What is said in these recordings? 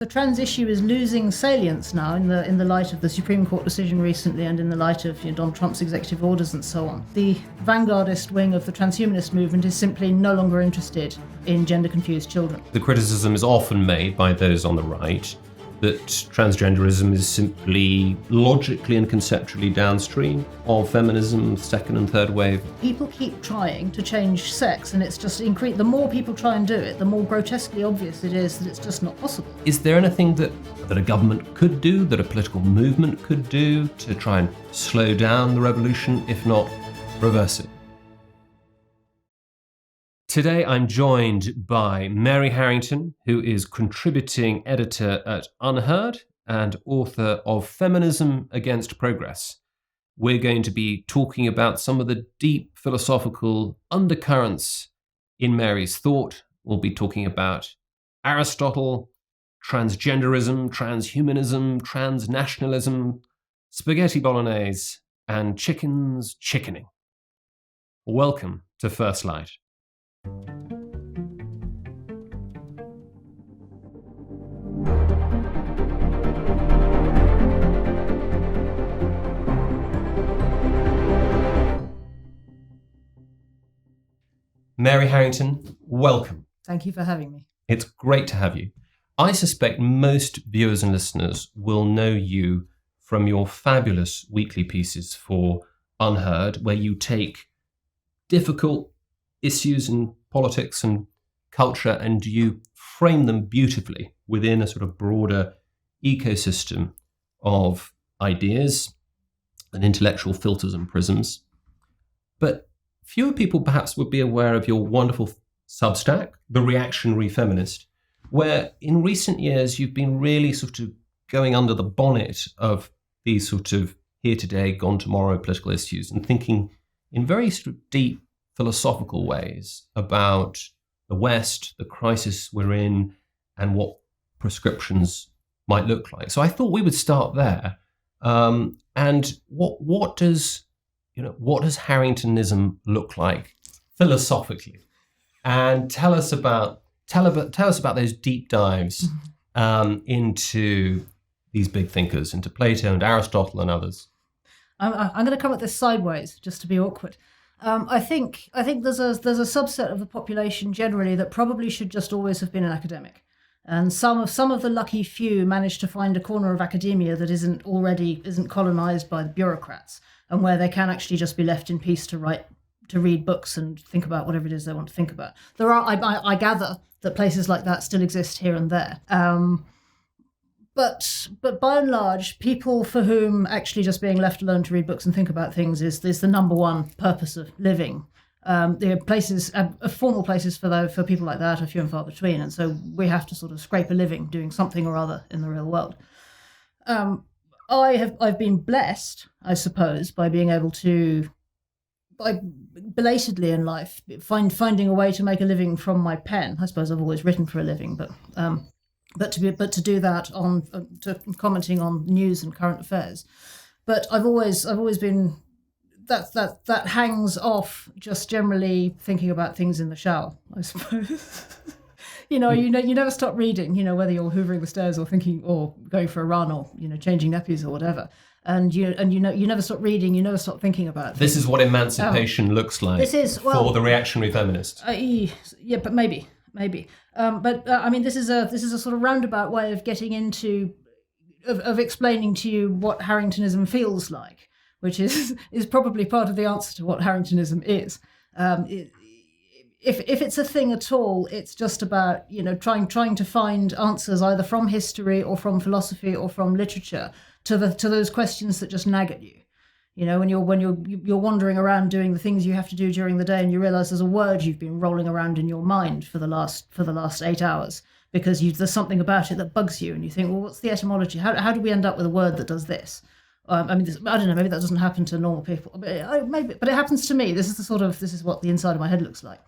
The trans issue is losing salience now in the light of the Supreme Court decision recently and in the light of Donald Trump's executive orders and so on. The vanguardist wing of the transhumanist movement is simply no longer interested in gender-confused children. The criticism is often made by those on the right that transgenderism is simply logically and conceptually downstream of feminism, second and third wave. People keep trying to change sex, and it's just increased. The more people try and do it, the more grotesquely obvious it is that it's just not possible. Is there anything that a government could do, that a political movement could do to try and slow down the revolution, if not reverse it? Today I'm joined by Mary Harrington, who is contributing editor at Unheard and author of Feminism Against Progress. We're going to be talking about some of the deep philosophical undercurrents in Mary's thought. We'll be talking about Aristotle, transgenderism, transhumanism, transnationalism, spaghetti bolognese, and chickens chickening. Welcome to First Light. Mary Harrington, welcome. Thank you for having me. It's great to have you. I suspect most viewers and listeners will know you from your fabulous weekly pieces for Unheard, where you take difficult issues in politics and culture and you frame them beautifully within a sort of broader ecosystem of ideas and intellectual filters and prisms. But fewer people perhaps would be aware of your wonderful Substack, The Reactionary Feminist, where in recent years you've been really sort of going under the bonnet of these sort of here today, gone tomorrow political issues and thinking in very sort of deep philosophical ways about the West, the crisis we're in, and what prescriptions might look like. So I thought we would start there. And what does Harringtonism look like philosophically? And tell us about those deep dives into these big thinkers, into Plato and Aristotle and others. I'm going to come at this sideways, just to be awkward. I think there's a subset of the population generally that probably should just always have been an academic, and some of the lucky few managed to find a corner of academia that isn't colonized by the bureaucrats, and where they can actually just be left in peace to read books and think about whatever it is they want to think about. I gather that places like that still exist here and there. But by and large, people for whom actually just being left alone to read books and think about things is the number one purpose of living. Formal places for people like that are few and far between, and so we have to sort of scrape a living doing something or other in the real world. I've been blessed, I suppose, by being able to, belatedly in life, finding a way to make a living from my pen. I suppose I've always written for a living, but to do that to commenting on news and current affairs. But I've always been that hangs off just generally thinking about things in the shower, I suppose. you never stop reading, whether you're hoovering the stairs or thinking or going for a run or changing nappies or whatever. And you never stop reading, you never stop thinking about things. This is what emancipation looks like for the reactionary feminist. Yeah, but maybe. This is a sort of roundabout way of getting into, of explaining to you what Harringtonism feels like, which is probably part of the answer to what Harringtonism is. If it's a thing at all, it's just about trying to find answers either from history or from philosophy or from literature to those questions that just nag at you. When you're wandering around doing the things you have to do during the day, and you realise there's a word you've been rolling around in your mind for the last 8 hours because there's something about it that bugs you, and you think, well, what's the etymology? How do we end up with a word that does this? I don't know. Maybe that doesn't happen to normal people, but it happens to me. This is what the inside of my head looks like,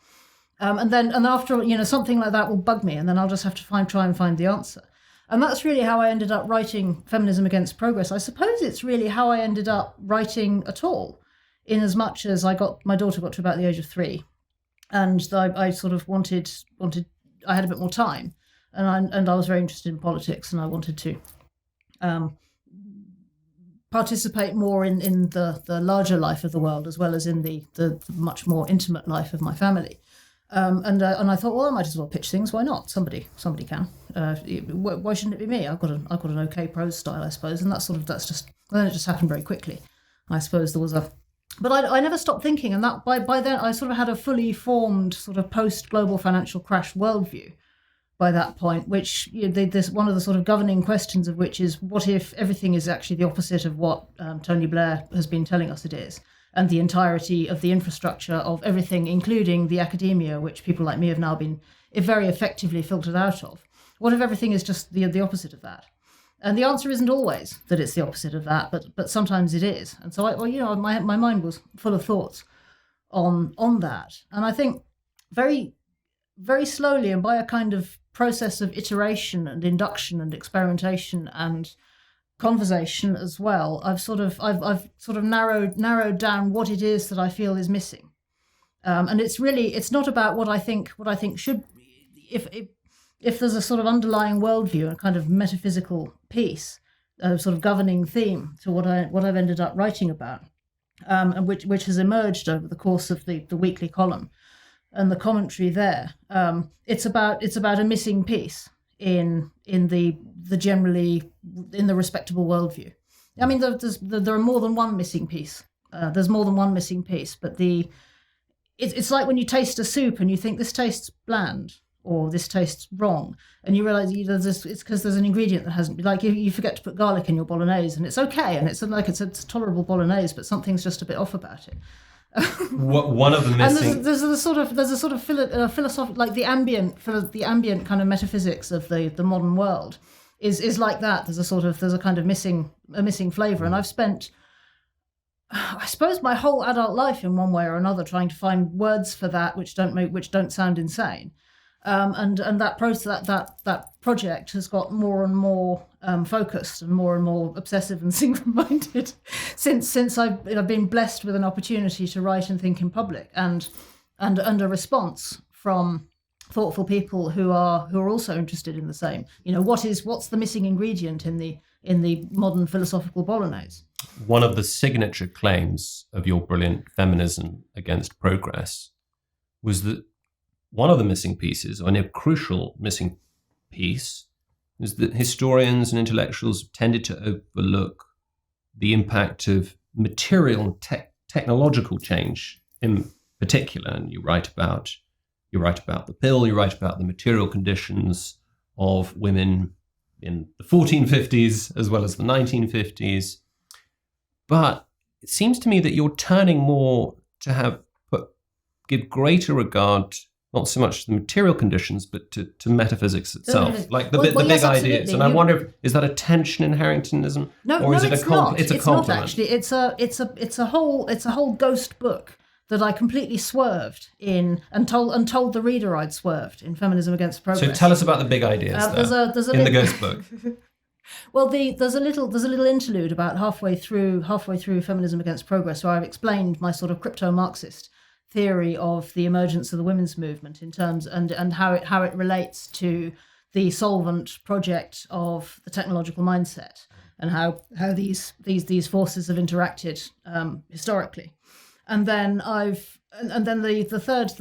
and after something like that will bug me, and then I'll just have to try and find the answer. And that's really how I ended up writing Feminism Against Progress. I suppose it's really how I ended up writing at all, in as much as my daughter got to about the age of 3, and I sort of wanted I had a bit more time, and I was very interested in politics, and I wanted to participate more in the larger life of the world, as well as in the much more intimate life of my family. And I thought, well, I might as well pitch things. Why not? Somebody can. Why shouldn't it be me? I've got an okay prose style, I suppose, and then it just happened very quickly. I suppose there was but I never stopped thinking, and that by then I sort of had a fully formed sort of post-global financial crash worldview by that point, which this one of the sort of governing questions of which is, what if everything is actually the opposite of what Tony Blair has been telling us it is? And the entirety of the infrastructure of everything, including the academia, which people like me have now been very effectively filtered out of. What if everything is just the opposite of that? And the answer isn't always that it's the opposite of that, but sometimes it is. And so my mind was full of thoughts on that. And I think very, very slowly, and by a kind of process of iteration and induction and experimentation and conversation as well, I've sort of narrowed down what it is that I feel is missing, and it's not about what I think should, if there's a sort of underlying worldview, a kind of metaphysical piece, a sort of governing theme to what I've ended up writing about, and which has emerged over the course of the weekly column and the commentary there. It's about a missing piece in the generally in the respectable worldview. I mean, there are more than one missing piece. There's more than one missing piece, but it's like when you taste a soup and you think this tastes bland or this tastes wrong, and you realise it's because there's an ingredient that hasn't been, like you forget to put garlic in your bolognese, and it's okay, and it's a tolerable bolognese, but something's just a bit off about it. One of the missing, and there's a sort of philosophical, like the ambient kind of metaphysics of the modern world is like that. There's a kind of missing flavour, and I've spent, I suppose, my whole adult life in one way or another trying to find words for that which don't sound insane. And that process, that project has got more and more focused and more obsessive and single-minded since I've been blessed with an opportunity to write and think in public, and a response from thoughtful people who are also interested in the same. What's the missing ingredient in the modern philosophical bolognese? One of the signature claims of your brilliant Feminism Against Progress was that one of the missing pieces, or a crucial missing piece, is that historians and intellectuals have tended to overlook the impact of material and technological change in particular. And you write about the pill, you write about the material conditions of women in the 1450s as well as the 1950s. But it seems to me that you're turning more to give greater regard not so much to the material conditions, but to metaphysics itself, like the big ideas. Absolutely. And I wonder, is that a tension in Harringtonism, or is it it's not. It's a Not compliment? actually. It's a whole ghost book that I completely swerved in and told the reader I'd swerved in Feminism Against Progress. So tell us about the big ideas the ghost book. Well, there's a little interlude about halfway through Feminism Against Progress, where I've explained my sort of crypto-Marxist theory of the emergence of the women's movement in terms and how it relates to the solvent project of the technological mindset, and how these forces have interacted historically. And then the third,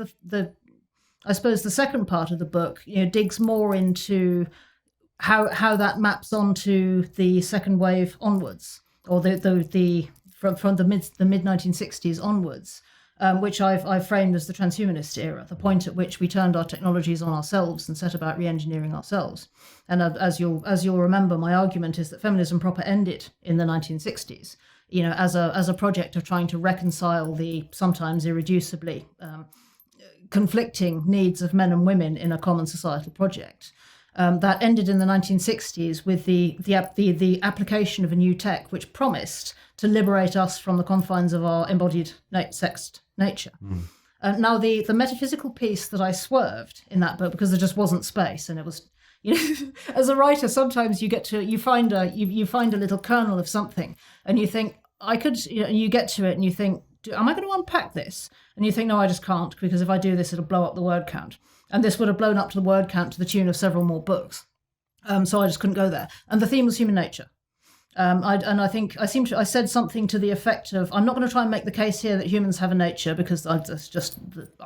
I suppose the second part of the book, digs more into how that maps onto the second wave onwards, or the from the mid 1960s onwards. Which I've framed as the transhumanist era, the point at which we turned our technologies on ourselves and set about re-engineering ourselves. And as you'll remember, my argument is that feminism proper ended in the 1960s, as a project of trying to reconcile the sometimes irreducibly conflicting needs of men and women in a common societal project. That ended in the 1960s with the application of a new tech which promised to liberate us from the confines of our embodied sexed nature. Now, the metaphysical piece that I swerved in that book, because there just wasn't space, and it was, as a writer, sometimes you find a little kernel of something, and you think you get to it, and you think, am I going to unpack this? And you think, no, I just can't, because if I do this, it'll blow up the word count. And this would have blown up to the word count to the tune of several more books. So I just couldn't go there. And the theme was human nature. I think I said something to the effect of, I'm not going to try and make the case here that humans have a nature, because I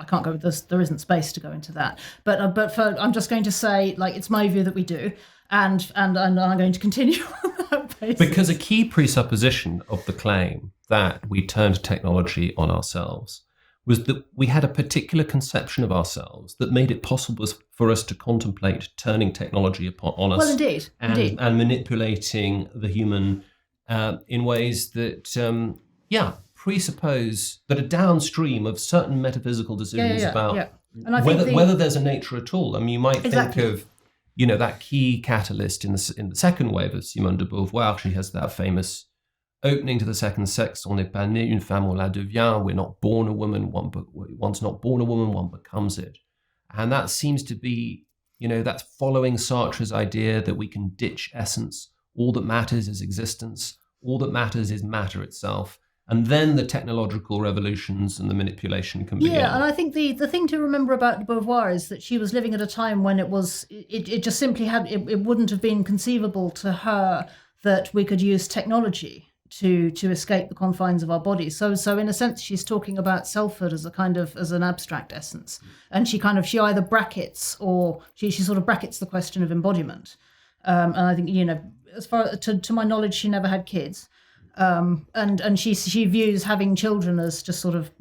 can't go. There isn't space to go into that. But I'm just going to say, like, it's my view that we do, and I'm going to continue on that basis. Because a key presupposition of the claim that we turned technology on ourselves was that we had a particular conception of ourselves that made it possible for us to contemplate turning technology on us. Well, indeed. And manipulating the human in ways that, presuppose that are downstream of certain metaphysical decisions about And I whether there's a nature at all. I mean, you might think of, that key catalyst in the second wave of Simone de Beauvoir. She has that famous opening to the second sex, on n'est pas né, une femme, on la devient. We're not born a woman, one's not born a woman, one becomes it. And that seems to be, that's following Sartre's idea that we can ditch essence. All that matters is existence. All that matters is matter itself. And then the technological revolutions and the manipulation can begin. Yeah, and I think the thing to remember about Beauvoir is that she was living at a time when it just simply it wouldn't have been conceivable to her that we could use technology to escape the confines of our bodies. So in a sense, she's talking about selfhood as an abstract essence, and she either brackets or she sort of brackets the question of embodiment. And I think as far to my knowledge, she never had kids, and she views having children as just sort of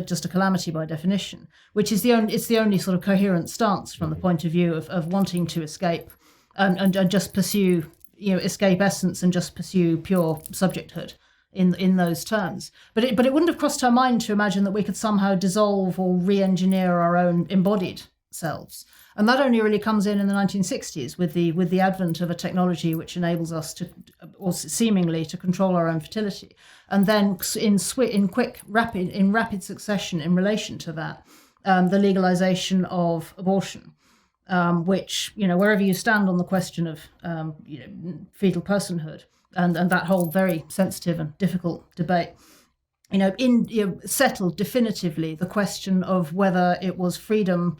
just a calamity by definition, which is the only sort of coherent stance from the point of view of wanting to escape and just pursue. Escape essence and just pursue pure subjecthood in those terms. But it wouldn't have crossed her mind to imagine that we could somehow dissolve or re-engineer our own embodied selves. And that only really comes in the 1960s with the advent of a technology which enables us to, or seemingly to, control our own fertility. And then in rapid succession in relation to that, the legalization of abortion. Which, wherever you stand on the question of, fetal personhood and that whole very sensitive and difficult debate, settled definitively the question of whether it was freedom,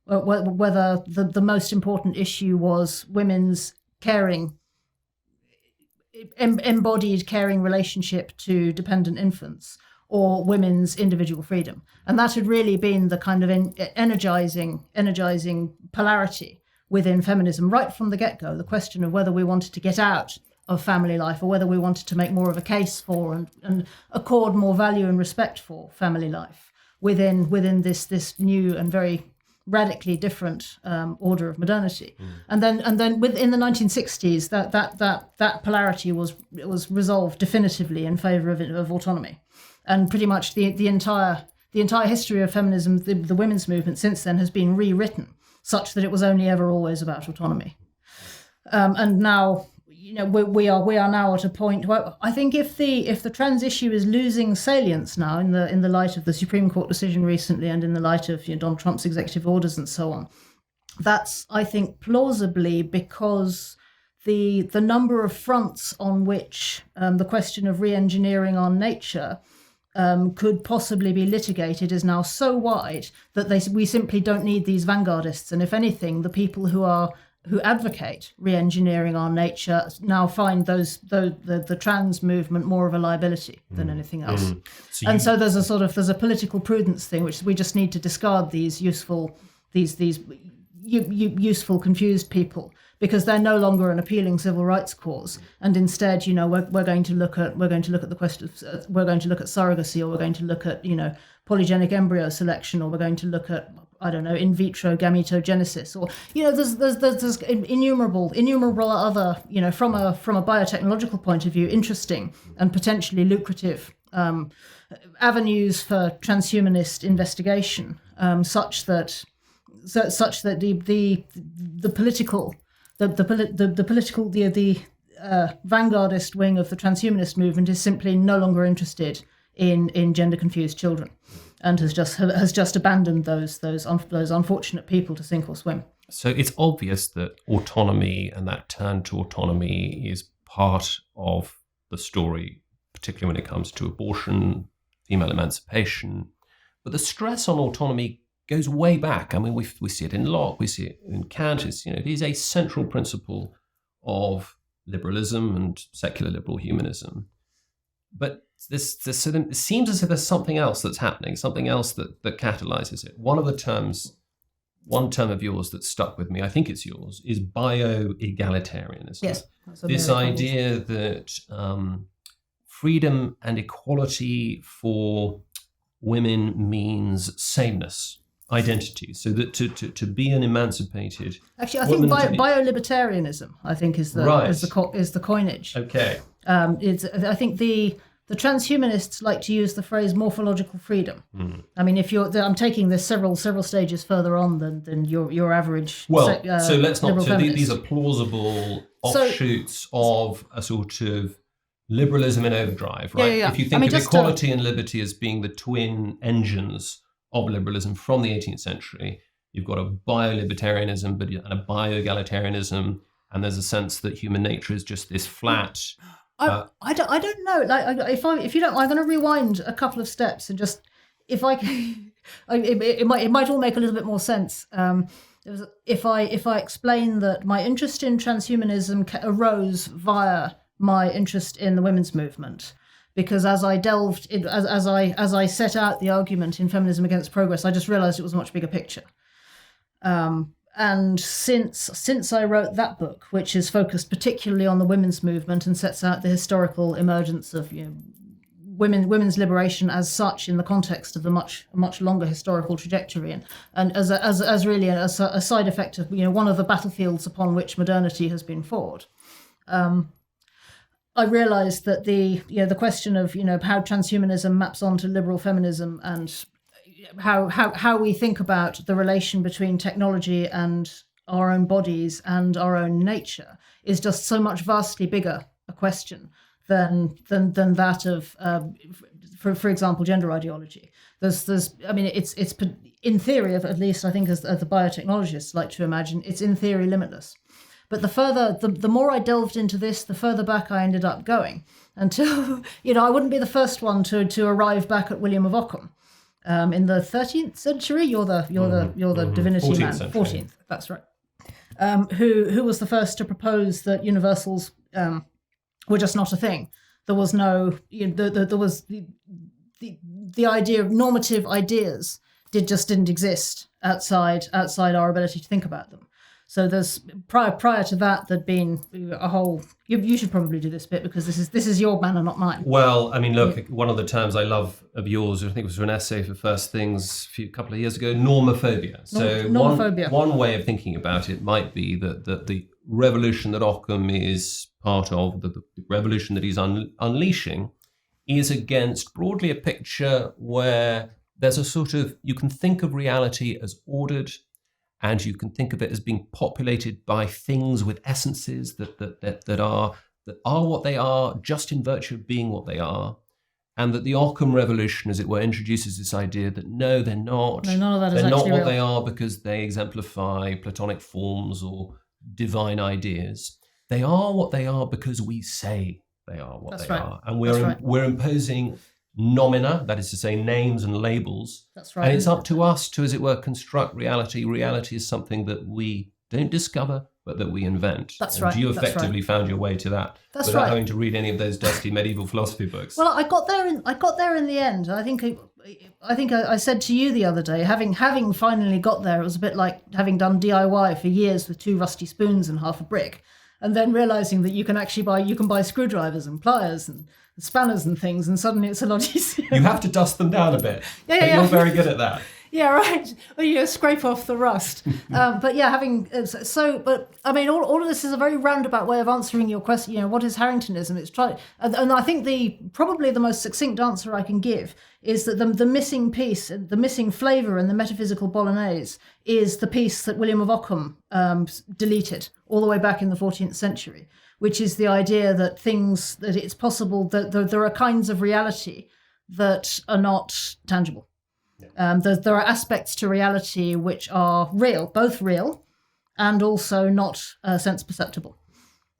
whether the most important issue was women's embodied caring relationship to dependent infants, or women's individual freedom. And that had really been the kind of energizing polarity within feminism right from the get-go, the question of whether we wanted to get out of family life or whether we wanted to make more of a case for and accord more value and respect for family life within this new and very radically different order of modernity. And then within the 1960s, that polarity was resolved definitively in favor of autonomy. And pretty much the entire history of feminism, the women's movement since then, has been rewritten such that it was only ever always about autonomy. And now, we are now at a point where I think if the trans issue is losing salience now in the light of the Supreme Court decision recently and in the light of Donald Trump's executive orders and so on, that's, I think, plausibly because the number of fronts on which the question of re-engineering our nature could possibly be litigated is now so wide that we simply don't need these vanguardists. And if anything, the people who advocate re-engineering our nature now find the trans movement more of a liability than anything else. So there's a political prudence thing, which we just need to discard these useful confused people, because they're no longer an appealing civil rights cause, and instead, we're going to look at the question. We're going to look at surrogacy, or we're going to look at polygenic embryo selection, or we're going to look at in vitro gametogenesis, or there's innumerable other from a biotechnological point of view interesting and potentially lucrative avenues for transhumanist investigation, such that the political vanguardist wing of the transhumanist movement is simply no longer interested in gender confused children, and has just abandoned those unfortunate people to sink or swim. So it's obvious that autonomy and that turn to autonomy is part of the story, particularly when it comes to abortion, female emancipation. But the stress on autonomy goes way back. I mean, we see it in Locke, we see it in Kant. It is a central principle of liberalism and secular liberal humanism. But it seems as if there's something else that's happening, something else that catalyzes it. One term of yours that stuck with me, I think it's yours, is bio-egalitarianism. Yes. This idea that freedom and equality for women means sameness, identity. So that to be an emancipated actually, I think bio-libertarianism, I think, is the coinage. Okay. I think the transhumanists like to use the phrase morphological freedom. I mean, I'm taking this several stages further on than your average. Well, so let's not. So feminist. These are plausible offshoots of a sort of liberalism in overdrive, right? Yeah. If you think of equality and liberty as being the twin engines of liberalism from the 18th century, you've got a bio-libertarianism and a bio-egalitarianism, and there's a sense that human nature is just this flat. I don't know. Like, if you don't, I'm going to rewind a couple of steps and just, if I can, it might all make a little bit more sense. If I explain that my interest in transhumanism arose via my interest in the women's movement, because as I delved in, as I set out the argument in Feminism Against Progress, I just realised it was a much bigger picture. And since I wrote that book, which is focused particularly on the women's movement and sets out the historical emergence of women's liberation as such in the context of the much longer historical trajectory, and as really a side effect of one of the battlefields upon which modernity has been fought. I realised that the question of how transhumanism maps onto liberal feminism and how we think about the relation between technology and our own bodies and our own nature is just so much vastly bigger a question than that of, for example, gender ideology. It's in theory, at least I think as the biotechnologists like to imagine, it's in theory limitless. But the more I delved into this, the further back I ended up going, until I wouldn't be the first one to arrive back at William of Ockham. In the 13th century, you're the divinity 14th man. Century. 14th, that's right. Who was the first to propose that universals were just not a thing? There was no, there was the idea of normative ideas didn't exist outside our ability to think about them. So there's prior to that, there'd been a whole. You should probably do this bit because this is your manner, not mine. Well, I mean, look, one of the terms I love of yours, I think it was from an essay for First Things a couple of years ago, normophobia. So normophobia. One way of thinking about it might be that the revolution that Ockham is part of, the revolution that he's unleashing, is against broadly a picture where there's a sort of, you can think of reality as ordered, and you can think of it as being populated by things with essences that are what they are just in virtue of being what they are. And that the Ockham Revolution, as it were, introduces this idea that no, they're not. No, none of that they're is not actually what real. they are because they exemplify Platonic forms or divine ideas. They are what they are because we say they are what That's they right. are. And we're imposing nomina, that is to say names and labels. That's right. And it's up to us to, as it were, construct reality. Reality is something that we don't discover, but that we invent. That's and right. you That's effectively found your way to that without having to read any of those dusty medieval philosophy books. Well, I got there in the end. I think I said to you the other day, having finally got there, it was a bit like having done DIY for years with 2 rusty spoons and half a brick, and then realizing that you can buy screwdrivers and pliers and spanners and things, and suddenly it's a lot easier. You have to dust them down a bit. Yeah. You're very good at that. Yeah, right. Well, scrape off the rust. But yeah, but I mean, all of this is a very roundabout way of answering your question. What is Harringtonism? It's and I think probably the most succinct answer I can give is that the missing piece, the missing flavour in the metaphysical bolognese is the piece that William of Ockham deleted all the way back in the 14th century, which is the idea that it's possible that there are kinds of reality that are not tangible. There are aspects to reality which are real, both real and also not sense perceptible.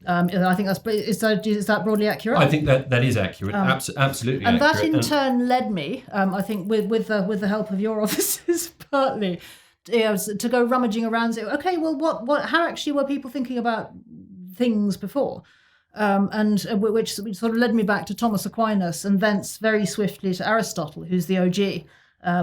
I think is that broadly accurate? I think that is accurate. Absolutely and accurate. That in turn led me, I think, with the help of your officers, partly, to go rummaging around and say, okay, well, how actually were people thinking about things before? And which sort of led me back to Thomas Aquinas, and thence very swiftly to Aristotle, who's the OG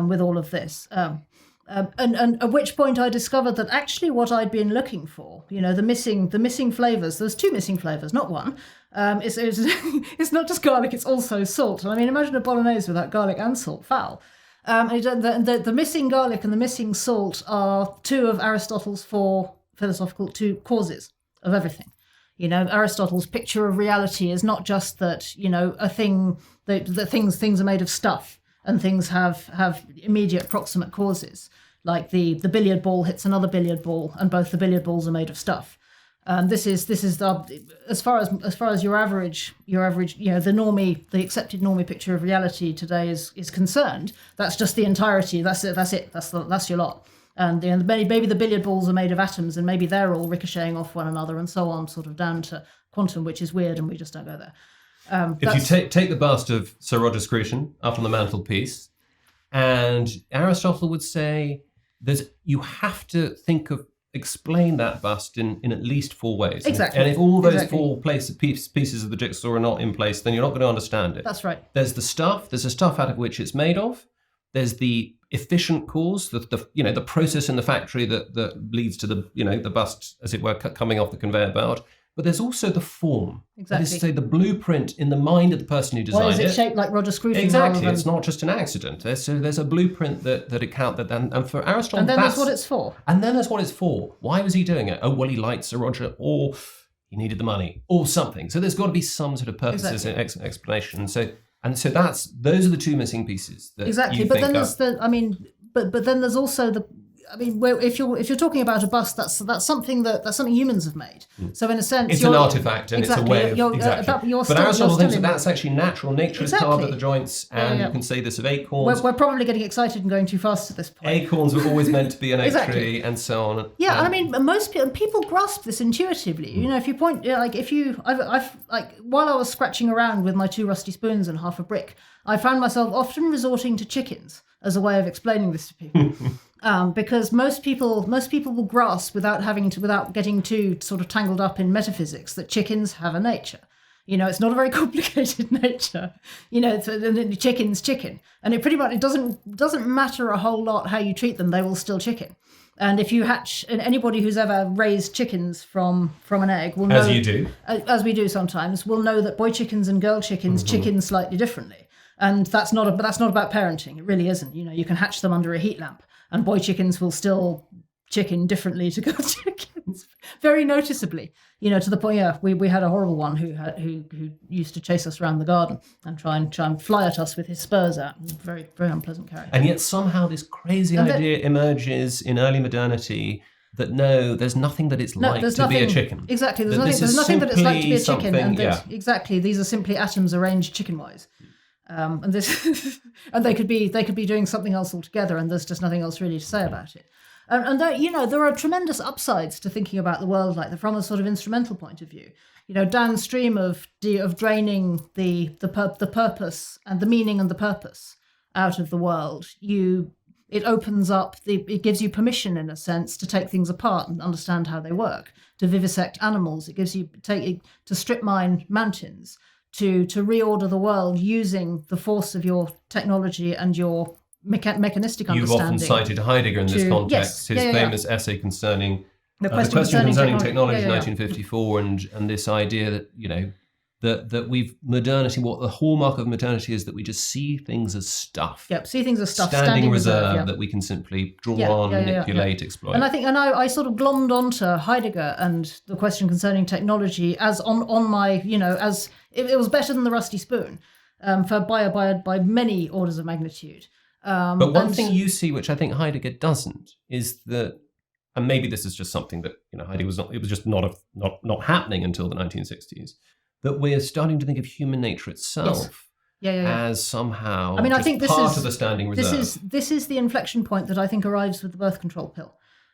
with all of this. And at which point I discovered that actually what I'd been looking for, the missing flavors. There's two missing flavors, not one. It's not just garlic; it's also salt. I mean, imagine a bolognese without garlic and salt. Foul. The missing garlic and the missing salt are two of Aristotle's four philosophical causes of everything. Aristotle's picture of reality is not just that, a thing that things are made of stuff and things have immediate proximate causes, like the billiard ball hits another billiard ball and both the billiard balls are made of stuff. This is as far as your average, the accepted normie picture of reality today is concerned. That's just the entirety. That's it. That's your lot. And maybe the billiard balls are made of atoms, and maybe they're all ricocheting off one another, and so on, sort of down to quantum, which is weird, and we just don't go there. If you take the bust of Sir Roger Scruton up on the mantelpiece, and Aristotle would say you have to explain that bust in at least four ways. Exactly. And if all those four pieces of the jigsaw are not in place, then you're not going to understand it. That's right. There's the stuff out of which it's made of. There's the efficient cause, the process in the factory that leads to the bust, as it were, coming off the conveyor belt. But there's also the form. Exactly. That is to say, the blueprint in the mind of the person who designed it. Why is it shaped like Roger Scruton? Exactly. It's not just an accident. There's a blueprint that account that, and for Aristotle, and then that's what it's for. And then that's what it's for. Why was he doing it? Oh, well, he liked Sir Roger, or he needed the money, or something. So there's got to be some sort of purposes and explanation. So those are the two missing pieces. That exactly. But then there's but then there's also if you're talking about a bust, that's something humans have made. So in a sense, it's an artifact, and exactly, it's a way of exactly. But Aristotle thinks that's actually natural. Nature is carved at the joints, and you can say this of acorns. We're probably getting excited and going too fast at this point. Acorns were always meant to be an oak tree, and so on. Yeah, I mean, most people grasp this intuitively. If you point, I've while I was scratching around with my 2 rusty spoons and half a brick, I found myself often resorting to chickens as a way of explaining this to people. Because most people will grasp without getting too sort of tangled up in metaphysics that chickens have a nature. It's not a very complicated nature. Chicken's chicken, and it doesn't matter a whole lot how you treat them; they will still chicken. And if you hatch, and anybody who's ever raised chickens from an egg will know, as you do, as we do sometimes, will know that boy chickens and girl chickens chicken slightly differently. And that's not about parenting. It really isn't. You can hatch them under a heat lamp, and boy chickens will still chicken differently to girl chickens, very noticeably. To the point, we had a horrible one who used to chase us around the garden and try and fly at us with his spurs out. Very, very unpleasant character. And yet somehow this crazy idea emerges in early modernity that no, there's nothing that it's like to be a chicken. Exactly, there's nothing that it's like to be a chicken, and exactly, these are simply atoms arranged chicken-wise. And they could be doing something else altogether, and there's just nothing else really to say about it. And there are tremendous upsides to thinking about the world like that from a sort of instrumental point of view. Downstream of draining the purpose and the meaning and the purpose out of the world, it opens up it gives you permission in a sense to take things apart and understand how they work, to vivisect animals. It gives you to strip mine mountains. To reorder the world using the force of your technology and your mechanistic understanding. You've often cited Heidegger in this context, his famous essay concerning the question concerning technology, 1954, and this idea that that modernity. What the hallmark of modernity is that we just see things as stuff. Yep, see things as stuff. Standing reserve that we can simply draw on, manipulate, exploit. And I sort of glommed onto Heidegger and the question concerning technology as on my as. It was better than the rusty spoon, by many orders of magnitude. But one thing you see, which I think Heidegger doesn't, is that, and maybe this is just something that Heidegger was not. It was just not happening until the 1960s. That we're starting to think of human nature itself as somehow. I think this part is of the standing reserve. This is the inflection point that I think arrives with the birth control pill.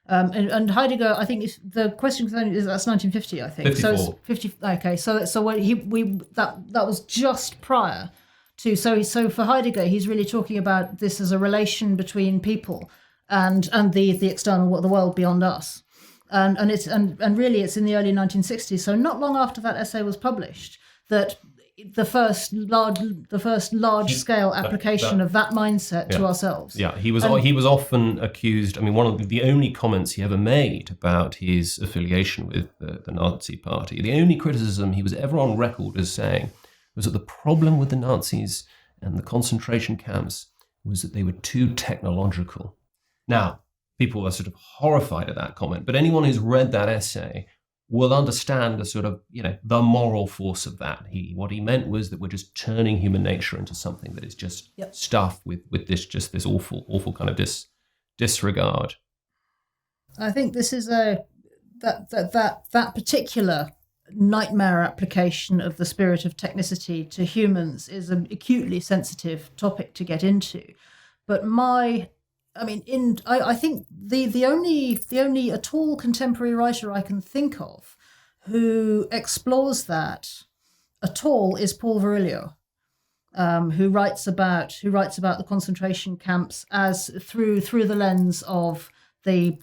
And Heidegger, I think the question is that's 1950, I think. 54. So it's 50. Okay, so when that was just prior to. So for Heidegger, he's really talking about this as a relation between people and the external, the world beyond us. And really it's in the early 1960s. So not long after that essay was published, that the first large scale application of that mindset to ourselves. Yeah, he was often accused. I mean, one of the only comments he ever made about his affiliation with the Nazi Party, the only criticism he was ever on record as saying, was that the problem with the Nazis and the concentration camps was that they were too technological. Now, people are sort of horrified at that comment, but anyone who's read that essay will understand the sort of, the moral force of that. What he meant was that we're just turning human nature into something that is just stuff with this awful kind of disregard. I think this is that particular nightmare application of the spirit of technicity to humans is an acutely sensitive topic to get into. But I think the only at all contemporary writer I can think of who explores that at all is Paul Virilio, who writes about the concentration camps as through the lens of the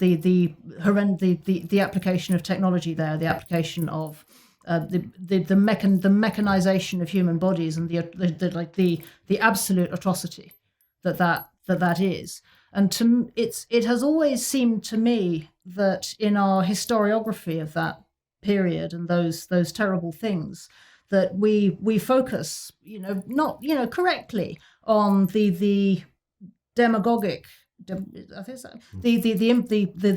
application of technology there, the application of the mechanization of human bodies and the absolute atrocity that is. And it has always seemed to me that in our historiography of that period and those terrible things, that we focus, not correctly on the demagogic, the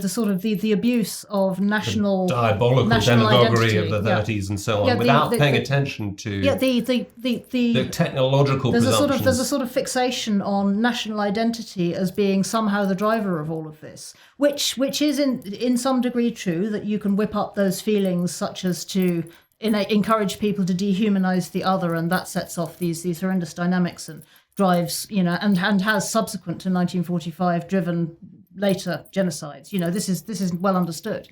sort of the abuse of national diabolical demagoguery of the 30s and so on, without paying attention to the technological presumptions. There's a sort of fixation on national identity as being somehow the driver of all of this, which is in some degree true, that you can whip up those feelings such as to encourage people to dehumanize the other, and that sets off these horrendous dynamics and drives, and has subsequent to 1945 driven later genocides. This is well understood.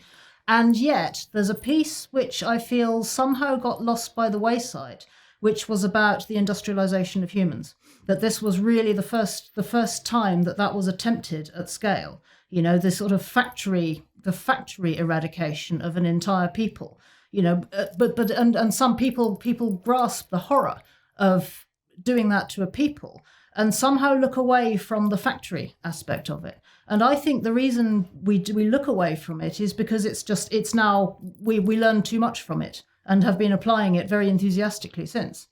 And yet there's a piece which I feel somehow got lost by the wayside, which was about the industrialization of humans. That this was really the first time that was attempted at scale. This sort of factory eradication of an entire people. But some people grasp the horror of doing that to a people and somehow look away from the factory aspect of it. And I think the reason we look away from it is because it's now we learn too much from it and have been applying it very enthusiastically since,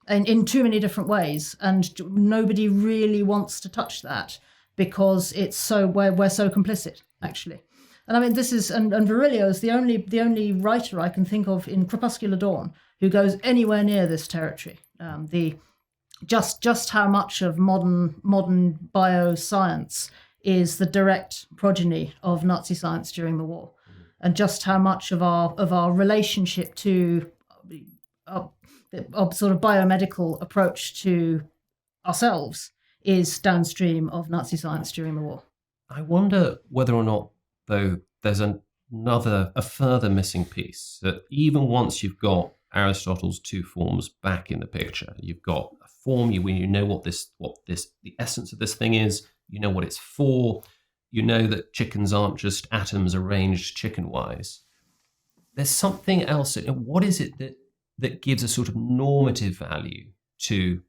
and in too many different ways, and nobody really wants to touch that because we're so complicit, actually. And I mean, this is and Virilio is the only writer I can think of in Crepuscular Dawn who goes anywhere near this territory. Just how much of modern bioscience is the direct progeny of Nazi science during the war, and just how much of our relationship to a sort of biomedical approach to ourselves is downstream of Nazi science during the war. I wonder whether or not, though, there's a further missing piece, that even once you've got Aristotle's two forms back in the picture, you've got a form, you know what the essence of this thing is, you know what it's for, you know that chickens aren't just atoms arranged chicken-wise. There's something else. What is it that gives a sort of normative value to,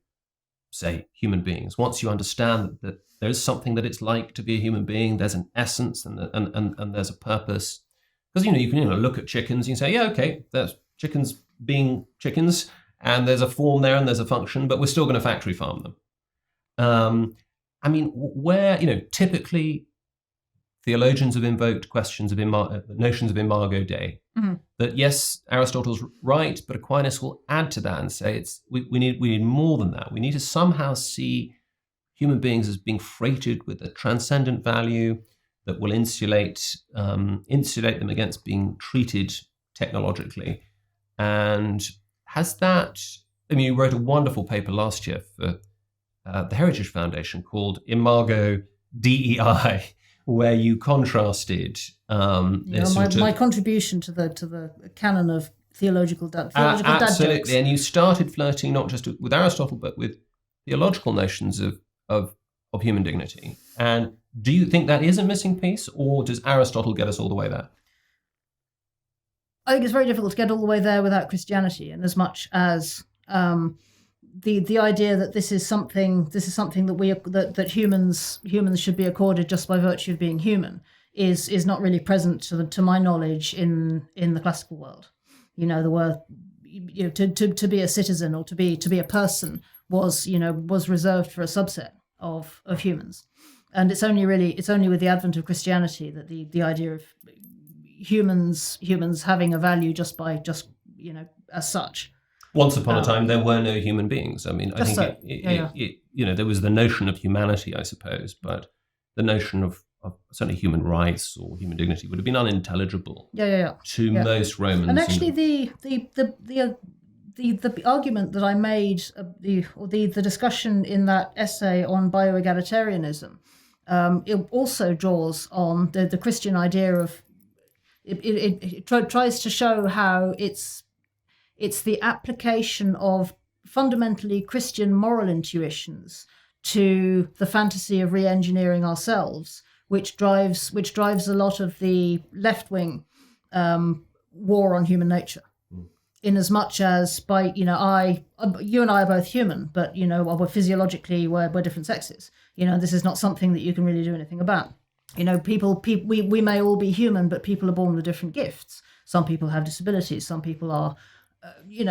say, human beings? Once you understand that there's something that it's like to be a human being, there's an essence and there's a purpose. Because you can look at chickens and you say, yeah, okay, there's chickens being chickens, and there's a form there and there's a function, but we're still going to factory farm them. I mean, where typically theologians have invoked questions of notions of imago Dei. Mm-hmm. That yes, Aristotle's right, but Aquinas will add to that and say we need more than that. We need to somehow see human beings as being freighted with a transcendent value that will insulate them against being treated technologically. And has that? I mean, you wrote a wonderful paper last year for the Heritage Foundation called Imago DEI, where you contrasted my contribution to the canon of theological dad absolutely, jokes. and you started flirting not just with Aristotle but with theological notions of human dignity. And do you think that is a missing piece, or does Aristotle get us all the way there? I think it's very difficult to get all the way there without Christianity, and as much as the idea that this is something that humans should be accorded just by virtue of being human is not really present to my knowledge in the classical world. The word, to be a citizen or to be a person was reserved for a subset of humans, and it's only with the advent of Christianity that the idea of humans having a value just as such. Once upon a time, there were no human beings. I mean, I think there was the notion of humanity, I suppose, but the notion of certainly human rights or human dignity would have been unintelligible to most Romans. And actually, the argument that I made, the discussion in that essay on bioegalitarianism, it also draws on the Christian idea of. It tries to show how it's the application of fundamentally Christian moral intuitions to the fantasy of re-engineering ourselves, which drives a lot of the left-wing war on human nature. In as much as you and I are both human, but we're physiologically we're different sexes. This is not something that you can really do anything about. We may all be human, but people are born with different gifts. Some people have disabilities. Some people are,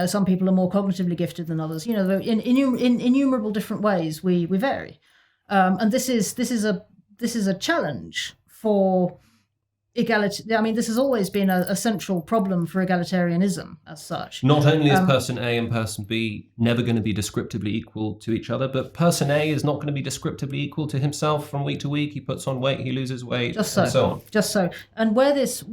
some people are more cognitively gifted than others. In innumerable different ways, we vary, and this is a challenge for equality. I mean, this has always been a central problem for egalitarianism as such. Not only is person A and person B never going to be descriptively equal to each other, but person A is not going to be descriptively equal to himself from week to week. He puts on weight, he loses weight, and so on. Just so. And where this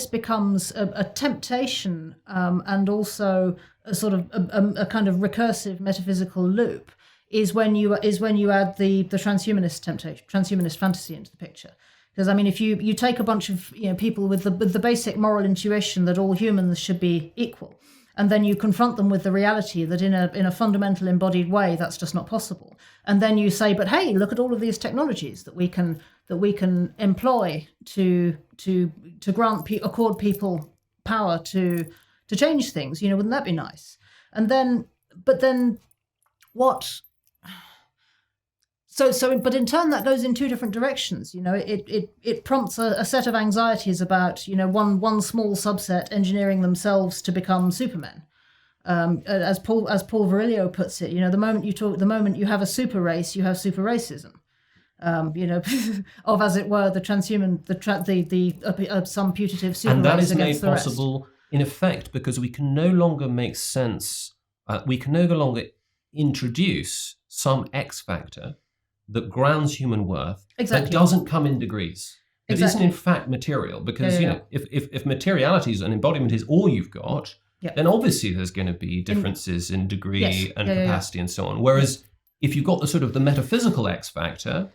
becomes a temptation and also a sort of a kind of recursive metaphysical loop is when you add the transhumanist fantasy into the picture. Because I mean, if you take a bunch of people with the basic moral intuition that all humans should be equal, and then you confront them with the reality that in a fundamental embodied way that's just not possible, and then you say, but hey, look at all of these technologies that we can employ to accord people power to change things. Wouldn't that be nice? But then what? But in turn, that goes in two different directions. It prompts a set of anxieties about one small subset engineering themselves to become supermen. As Paul Virilio puts it, the moment you have a super race, you have super racism. Of, as it were, the transhuman, some putative super race. And that is against made possible in effect because we can no longer make sense. We can no longer introduce some X factor that grounds human worth, that doesn't come in degrees. It isn't in fact material, because if materiality is an embodiment is all you've got, then obviously there's going to be differences in degree and capacity and so on. Whereas if you've got the sort of the metaphysical X factor,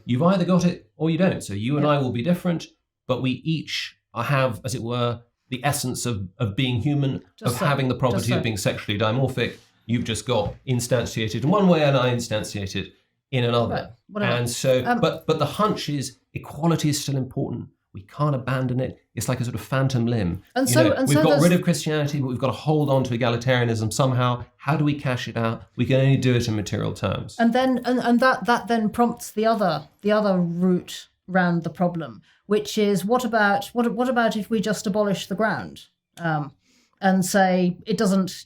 you've either got it or you don't. So you and I will be different, but we each have, as it were, the essence of being human, having the property of being sexually dimorphic. You've just got instantiated in one way and I instantiated in another. Right. And so, but the hunch is equality is still important. We can't abandon it. It's like a sort of phantom limb. We've got rid of Christianity, but we've got to hold on to egalitarianism somehow. How do we cash it out? We can only do it in material terms. And then, and that then prompts the other route round the problem, which is what about if we just abolish the ground and say it doesn't,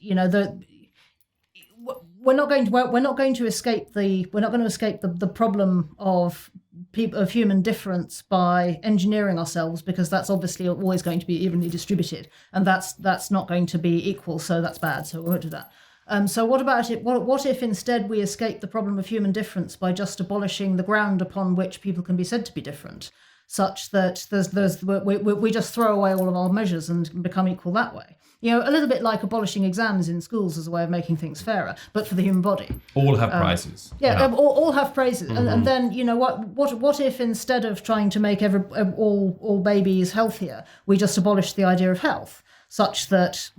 we're not going to escape the problem of human difference by engineering ourselves, because that's obviously always going to be evenly distributed, and that's not going to be equal. So that's bad. So we won't do that. So what about it? What if instead we escape the problem of human difference by just abolishing the ground upon which people can be said to be different, such that we just throw away all of our measures and become equal that way? a little bit like abolishing exams in schools as a way of making things fairer, but for the human body. All have prizes. All have prizes. And then, what if instead of trying to make all babies healthier, we just abolish the idea of health? Such that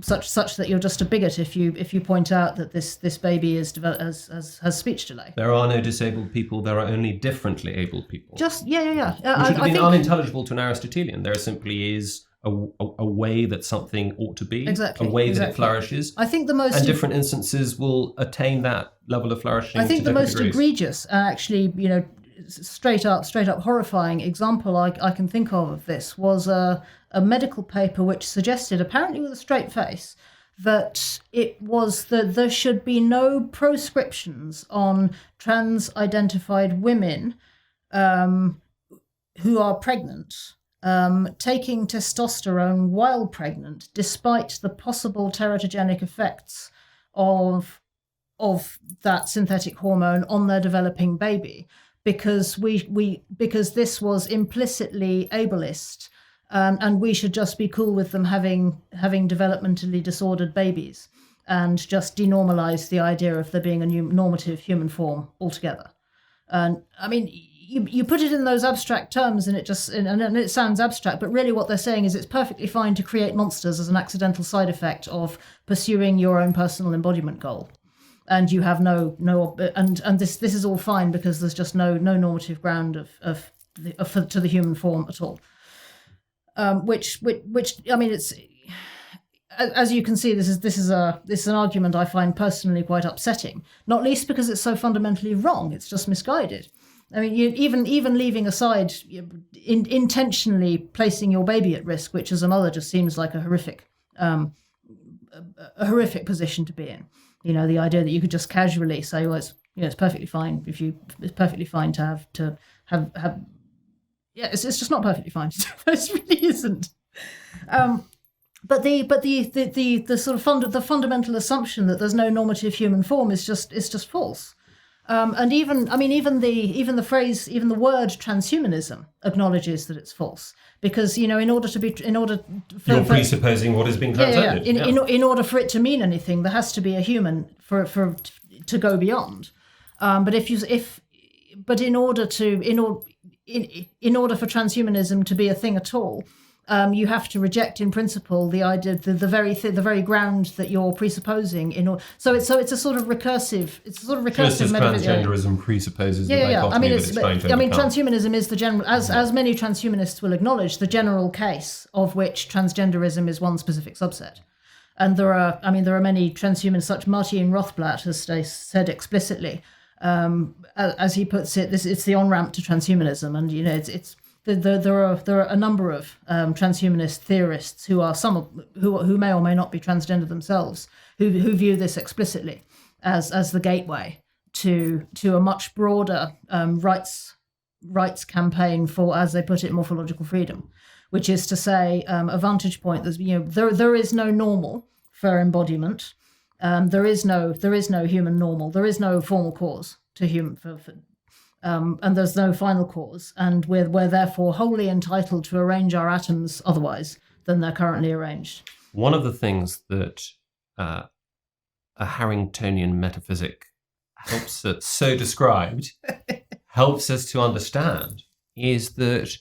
you're just a bigot if you point out that this baby has speech delay. There are no disabled people. There are only differently abled people. Which would have been unintelligible to an Aristotelian. There simply is a way that something ought to be, a way that it flourishes. I think the most and different instances will attain that level of flourishing. I think the most degrees. Egregious, actually, straight up horrifying example I can think of this was a medical paper which suggested, apparently with a straight face, that there should be no proscriptions on trans-identified women who are pregnant taking testosterone while pregnant, despite the possible teratogenic effects of that synthetic hormone on their developing baby, because this was implicitly ableist, and we should just be cool with them having developmentally disordered babies, and just denormalize the idea of there being a new normative human form altogether. And I mean, you put it in those abstract terms, and it sounds abstract, but really what they're saying is it's perfectly fine to create monsters as an accidental side effect of pursuing your own personal embodiment goal. And you have and this is all fine because there's just no normative ground to the human form at all. Which I mean, it's, as you can see, this is an argument I find personally quite upsetting. Not least because it's so fundamentally wrong. It's just misguided. I mean, even leaving aside intentionally placing your baby at risk, which as a mother just seems like a horrific position to be in. The idea that you could just casually say, well, it's perfectly fine it's perfectly fine to have. Yeah, it's just not perfectly fine. It really isn't. But the sort of the fundamental assumption that there's no normative human form is just false. And even the word transhumanism acknowledges that it's false, because you're presupposing what is being translated. In order for it to mean anything, there has to be a human for to go beyond. But in order for transhumanism to be a thing at all, you have to reject in principle the idea, the very ground that you're presupposing. So it's a sort of recursive. It's a sort of recursive. Just as transgenderism presupposes the dichotomy that it's trying to overcome. Transhumanism is the general, as many transhumanists will acknowledge, the general case of which transgenderism is one specific subset. And there are many transhumanists, such Martin Rothblatt has said explicitly, as he puts it, it's the on-ramp to transhumanism, and there are a number of transhumanist theorists who may or may not be transgender themselves, who view this explicitly as the gateway to a much broader rights campaign for, as they put it, morphological freedom, which is to say, a vantage point. There is no normal for embodiment. There is no human normal. There is no formal cause to human and there's no final cause, and we're therefore wholly entitled to arrange our atoms otherwise than they're currently arranged. One of the things that a Harringtonian metaphysic helps us, so described, helps us to understand is that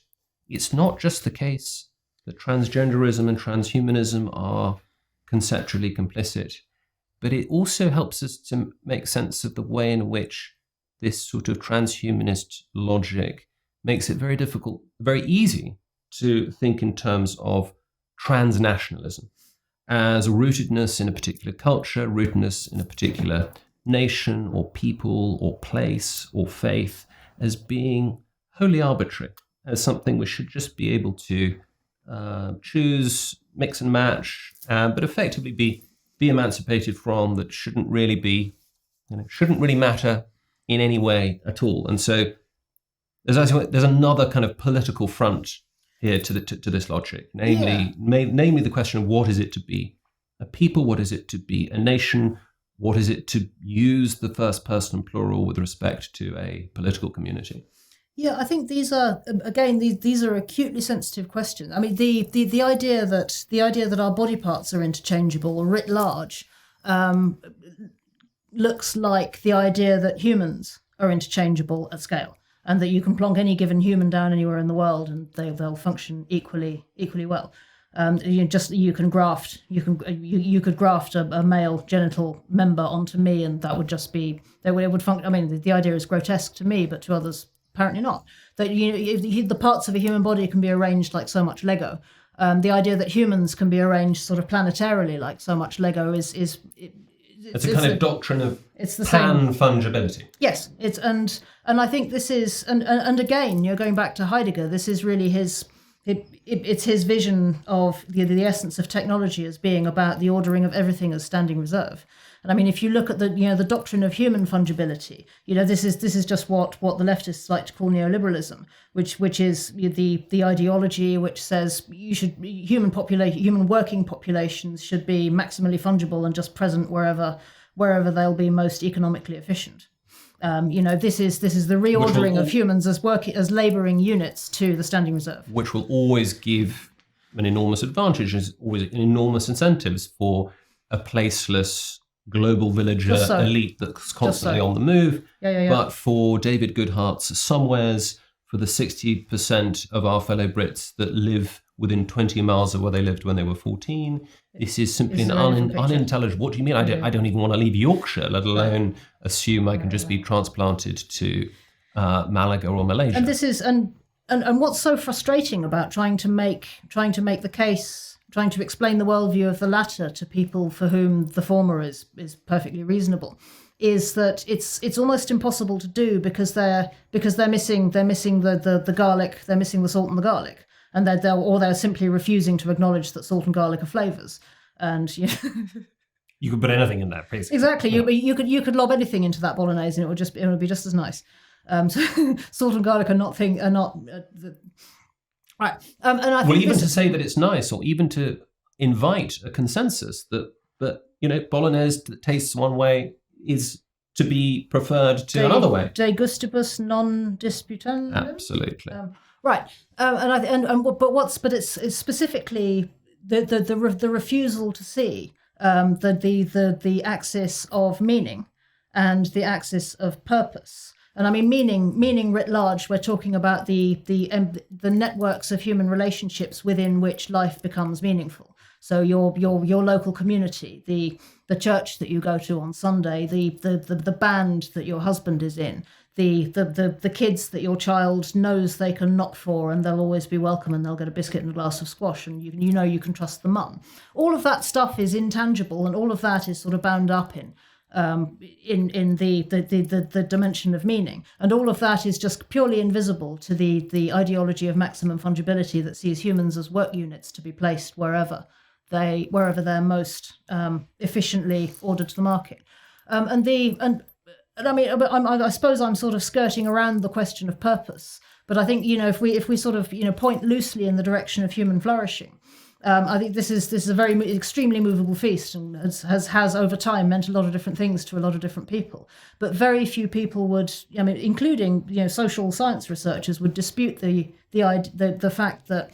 it's not just the case that transgenderism and transhumanism are conceptually complicit, but it also helps us to make sense of the way in which this sort of transhumanist logic makes it very easy to think in terms of transnationalism as rootedness in a particular culture, rootedness in a particular nation or people or place or faith, as being wholly arbitrary, as something we should just be able to choose, mix and match, but effectively be emancipated from, that shouldn't really matter in any way at all. And so there's another kind of political front here to this logic, namely the question of what is it to be a people, what is it to be a nation, what is it to use the first person plural with respect to a political community. Yeah, I think these are again these are acutely sensitive questions. I mean, the idea that our body parts are interchangeable writ large looks like the idea that humans are interchangeable at scale, and that you can plonk any given human down anywhere in the world and they'll function equally well. You could graft a male genital member onto me, and that would just be it would function. I mean, the idea is grotesque to me, but to others apparently not. That the parts of a human body can be arranged like so much Lego. The idea that humans can be arranged sort of planetarily like so much Lego is it's a kind of doctrine of it's the pan fungibility. Yes, and I think this is and again, you're going back to Heidegger. This is really it's his vision of the essence of technology as being about the ordering of everything as standing reserve. And I mean, if you look at the doctrine of human fungibility, this is just what the leftists like to call neoliberalism, which is the ideology which says human working populations should be maximally fungible and just present wherever they'll be most economically efficient. This is the reordering of humans as labouring units to the standing reserve, which will always give an enormous advantage, is always enormous incentives for a placeless global villager elite that's constantly on the move. Yeah. But for David Goodhart's somewheres, for the 60% of our fellow Brits that live within 20 miles of where they lived when they were 14, this is simply an unintelligible. What do you mean? I don't even want to leave Yorkshire, let alone assume I can just be transplanted to Malaga or Malaysia. And this is and what's so frustrating about trying to make the case, trying to explain the worldview of the latter to people for whom the former is perfectly reasonable, is that it's almost impossible to do because they're missing the garlic, they're missing the salt and the garlic, and they're simply refusing to acknowledge that salt and garlic are flavors. And you could put anything in there, basically. Exactly. Yeah. You could lob anything into that bolognese and it would be just as nice. So salt and garlic are not right. And I think even to say that it's nice, or even to invite a consensus that bolognese that tastes one way is to be preferred to another way. De gustibus non disputandum. Absolutely. Right. But it's specifically the refusal to see the axis of meaning and the axis of purpose. And I mean, meaning writ large, we're talking about the networks of human relationships within which life becomes meaningful. So your local community, the church that you go to on Sunday, the band that your husband is in, the kids that your child knows they can knock for and they'll always be welcome and they'll get a biscuit and a glass of squash and you can trust the mum. All of that stuff is intangible, and all of that is sort of bound up in the dimension of meaning, and all of that is just purely invisible to the ideology of maximum fungibility that sees humans as work units to be placed wherever they're most efficiently ordered to the market. I suppose I'm sort of skirting around the question of purpose, but I think if we sort of point loosely in the direction of human flourishing. I think this is a very extremely movable feast, and has over time meant a lot of different things to a lot of different people. But very few people would, including social science researchers, would dispute the fact that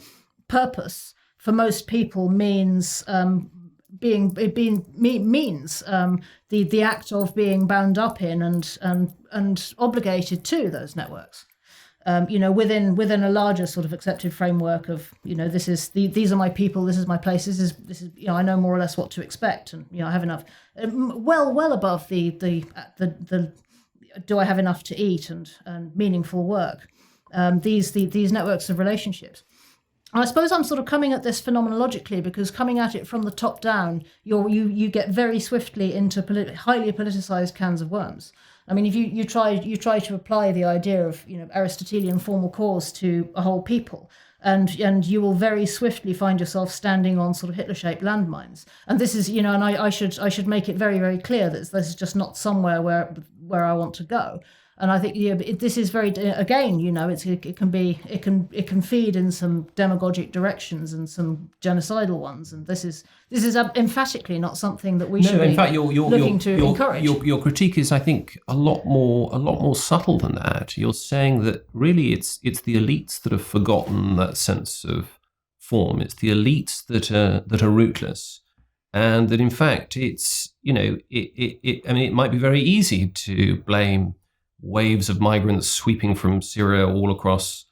purpose for most people means the act of being bound up in and obligated to those networks. Within a larger sort of accepted framework of, these are my people, this is my place, this is I know more or less what to expect, and I have enough, well above the do I have enough to eat and meaningful work. These networks of relationships. And I suppose I'm sort of coming at this phenomenologically, because coming at it from the top down, you get very swiftly into highly politicized cans of worms. I mean, if you try to apply the idea of Aristotelian formal cause to a whole people, and you will very swiftly find yourself standing on sort of Hitler-shaped landmines. And this is and I should make it very, very clear that this is just not somewhere where I want to go. And I think this is very, again, it can feed in some demagogic directions and some genocidal ones, and this is emphatically not something that we should be looking to encourage. Your critique is, I think, a lot more subtle than that. You're saying that really it's the elites that have forgotten that sense of form. It's the elites that are rootless, and that in fact it's it might be very easy to blame waves of migrants sweeping from Syria all across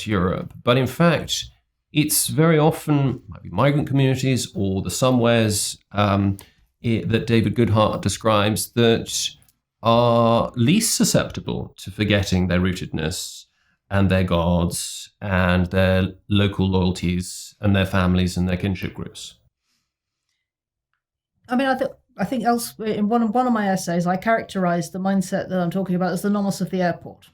Europe, but in fact it's very often might be migrant communities or the somewheres that David Goodhart describes that are least susceptible to forgetting their rootedness and their gods and their local loyalties and their families and their kinship groups. I mean, I think elsewhere in one of my essays, I characterised the mindset that I'm talking about as the nomos of the airport.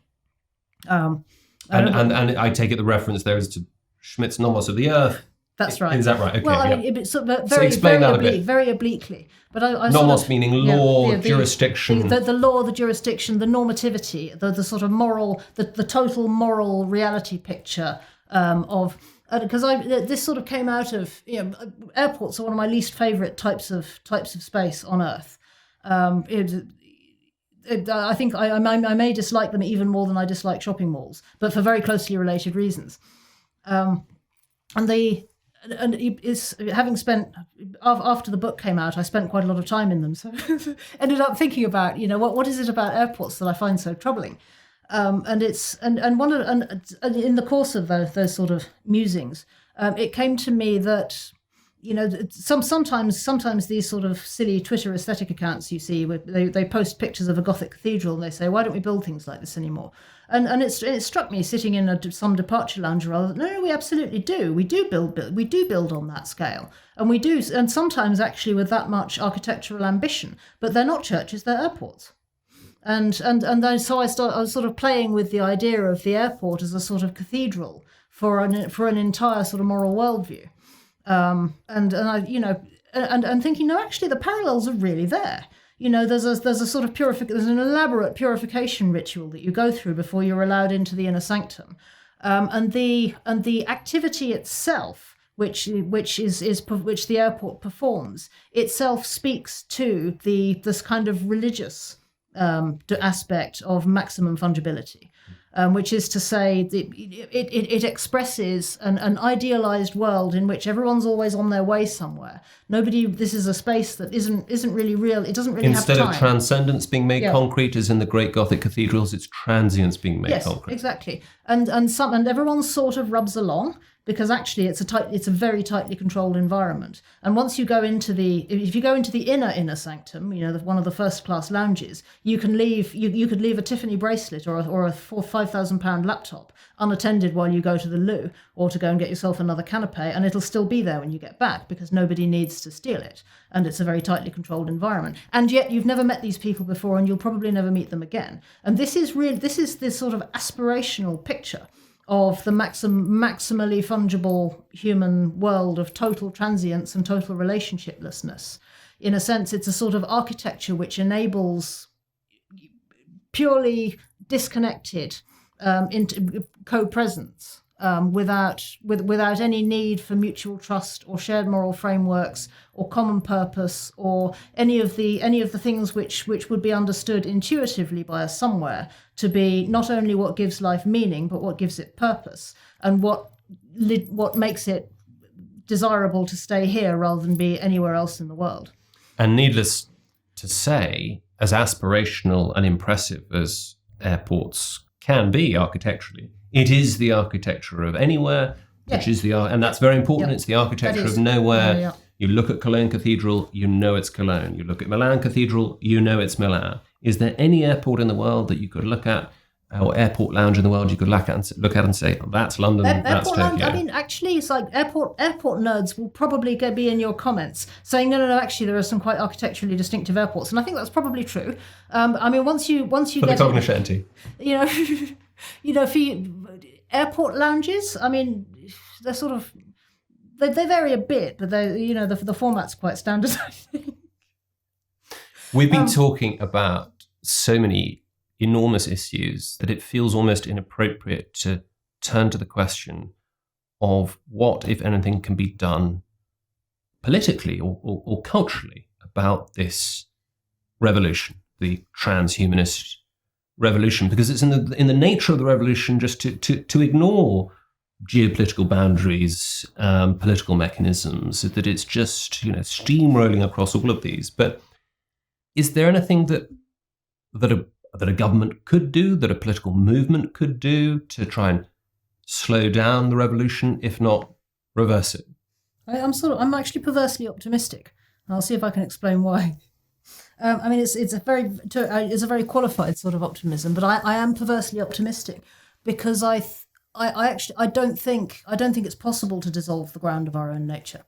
And I take it the reference there is to Schmidt's Nomos of the Earth. That's right. Is that right? Okay, well, I mean, it's sort of very obliquely. But I nomos meaning law, jurisdiction. The law, the jurisdiction, the normativity, the sort of moral, the total moral reality picture of. Because this sort of came out of airports are one of my least favourite types of space on Earth. I think I may dislike them even more than I dislike shopping malls, but for very closely related reasons. Having spent after the book came out, I spent quite a lot of time in them, so ended up thinking about what is it about airports that I find so troubling. And in the course of those sort of musings, it came to me that sometimes these sort of silly Twitter aesthetic accounts you see where they post pictures of a Gothic cathedral and they say, why don't we build things like this anymore? And it struck me sitting in some departure lounge rather. No, we absolutely do. We do build on that scale, and we do, and sometimes actually with that much architectural ambition. But they're not churches; they're airports. And so I was sort of playing with the idea of the airport as a sort of cathedral for an entire sort of moral worldview, and thinking, no, actually the parallels are really there. There's a sort of there's an elaborate purification ritual that you go through before you're allowed into the inner sanctum, and the activity itself, which the airport performs, itself speaks to this kind of religious aspect of maximum fungibility, which is to say it expresses an idealized world in which everyone's always on their way somewhere. This is a space that isn't really real. It doesn't really have time. Instead of transcendence being made concrete, as in the great Gothic cathedrals, it's transience being made concrete. Yes, exactly. And everyone sort of rubs along, because actually it's a very tightly controlled environment. And once you go into if you go into the inner sanctum, one of the first class lounges, you could leave a Tiffany bracelet or a £5,000 laptop unattended while you go to the loo or to go and get yourself another canapé, and it'll still be there when you get back because nobody needs to steal it. And it's a very tightly controlled environment. And yet you've never met these people before, and you'll probably never meet them again. And this is this sort of aspirational picture of the maximally fungible human world of total transience and total relationshiplessness. In a sense, it's a sort of architecture which enables purely disconnected co-presence without any need for mutual trust or shared moral frameworks or common purpose or any of the things which would be understood intuitively by us somewhere to be not only what gives life meaning but what gives it purpose and what makes it desirable to stay here rather than be anywhere else in the world. And needless to say, as aspirational and impressive as airports can be architecturally, it is the architecture of anywhere, which is and that's very important. It's the architecture of nowhere. Yeah. You look at Cologne Cathedral, you know it's Cologne. You look at Milan Cathedral, you know it's Milan. Is there any airport in the world that you could look at, or airport lounge in the world you could look at and say, oh, that's London, that's Tokyo? I mean, actually, it's like airport nerds will probably be in your comments saying, no, actually, there are some quite architecturally distinctive airports, and I think that's probably true. I mean, once you for get the cognoscenti, for airport lounges, I mean, they're sort of they vary a bit, but they the format's quite standard, I think. We've been talking about so many enormous issues that it feels almost inappropriate to turn to the question of what, if anything, can be done politically or culturally about this revolution, the transhumanist revolution, because it's in the nature of the revolution just to ignore geopolitical boundaries, political mechanisms, that it's just steamrolling across all of these. But is there anything that a government could do, that a political movement could do to try and slow down the revolution, if not reverse it? I'm actually perversely optimistic. I'll see if I can explain why. I mean, it's a very qualified sort of optimism, but I am perversely optimistic because I don't think it's possible to dissolve the ground of our own nature.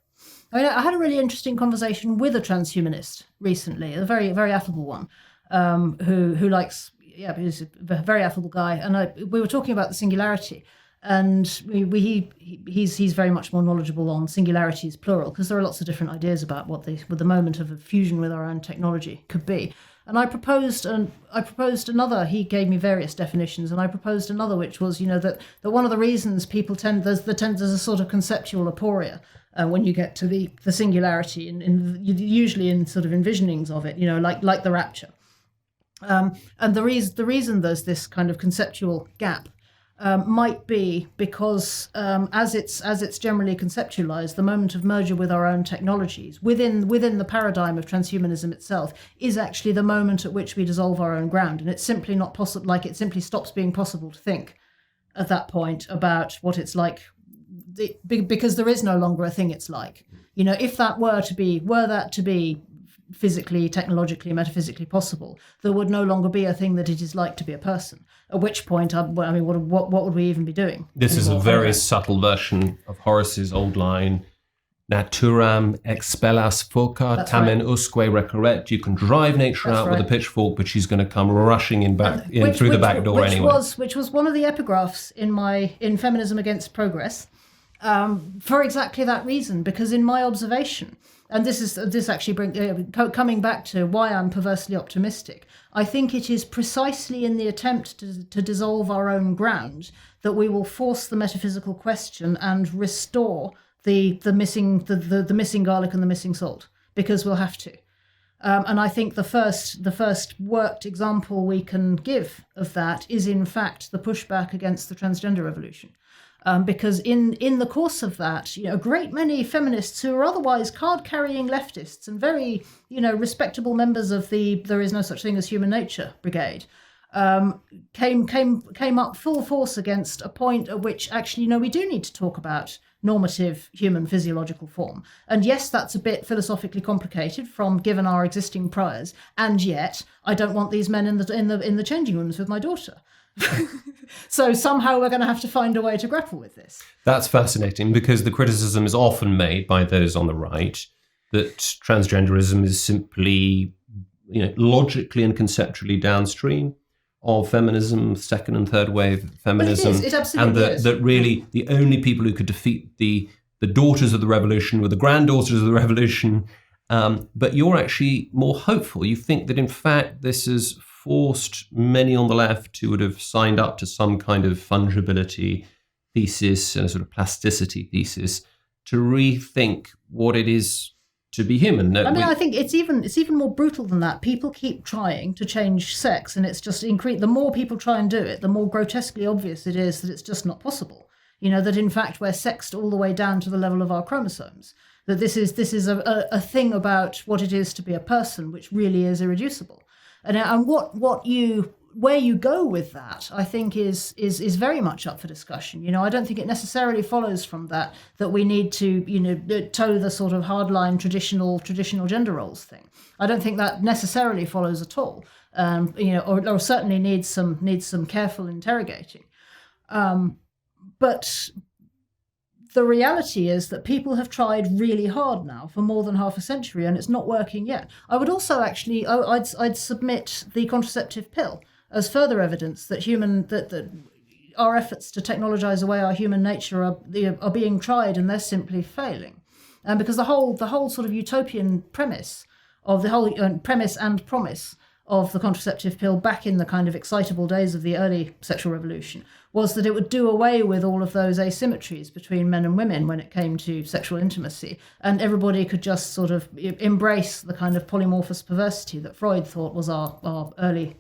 I mean, I had a really interesting conversation with a transhumanist recently, a very, very affable one, who likes, he's a very affable guy, and we were talking about the singularity, and he's very much more knowledgeable on singularities plural, because there are lots of different ideas about what the moment of a fusion with our own technology could be. And I proposed another. He gave me various definitions, and I proposed another, which was, that one of the reasons people there's a sort of conceptual aporia when you get to the singularity, usually in sort of envisionings of it, like the rapture. And the reason there's this kind of conceptual gap might be because as it's generally conceptualized, the moment of merger with our own technologies within the paradigm of transhumanism itself is actually the moment at which we dissolve our own ground, and it's simply not possible. Like, it simply stops being possible to think at that point about what it's like, because there is no longer a thing it's like. If that were to be physically, technologically, metaphysically possible, there would no longer be a thing that it is like to be a person. At which point, what would we even be doing? This is a very subtle version of Horace's old line, naturam expellas foca tamen usque recurret. You can drive nature out with a pitchfork, but she's going to come rushing in through the back door anyway. Which was one of the epigraphs in Feminism Against Progress, for exactly that reason, because in my observation, and this actually coming back to why I'm perversely optimistic, I think it is precisely in the attempt to dissolve our own ground that we will force the metaphysical question and restore the missing garlic and the missing salt, because we'll have to. And I think the first worked example we can give of that is, in fact, the pushback against the transgender revolution. Because in the course of that, a great many feminists who are otherwise card-carrying leftists and very, respectable members of the There Is No Such Thing as Human Nature brigade, came up full force against a point at which actually, we do need to talk about normative human physiological form. And yes, that's a bit philosophically complicated given our existing priors. And yet, I don't want these men in the changing rooms with my daughter. So somehow we're going to have to find a way to grapple with this. That's fascinating, because the criticism is often made by those on the right that transgenderism is simply, logically and conceptually downstream of feminism, second and third wave feminism. But it absolutely is. That really the only people who could defeat the daughters of the revolution were the granddaughters of the revolution. But you're actually more hopeful. You think that, in fact, this has forced many on the left who would have signed up to some kind of fungibility thesis and a sort of plasticity thesis to rethink what it is to be human. I think it's even more brutal than that. People keep trying to change sex, and it's just increased. The more people try and do it, the more grotesquely obvious it is that it's just not possible. That in fact we're sexed all the way down to the level of our chromosomes. That this is a thing about what it is to be a person, which really is irreducible. And where you go with that, I think is very much up for discussion. I don't think it necessarily follows from that we need to toe the sort of hardline traditional gender roles thing. I don't think that necessarily follows at all. Or certainly needs some careful interrogating. But the reality is that people have tried really hard now for more than half a century, and it's not working yet. I would also I'd submit the contraceptive pill as further evidence that that our efforts to technologize away our human nature are being tried, and they're simply failing. Because the whole sort of utopian premise of the whole premise and promise of the contraceptive pill back in the kind of excitable days of the early sexual revolution was that it would do away with all of those asymmetries between men and women when it came to sexual intimacy, and everybody could just sort of embrace the kind of polymorphous perversity that Freud thought was our early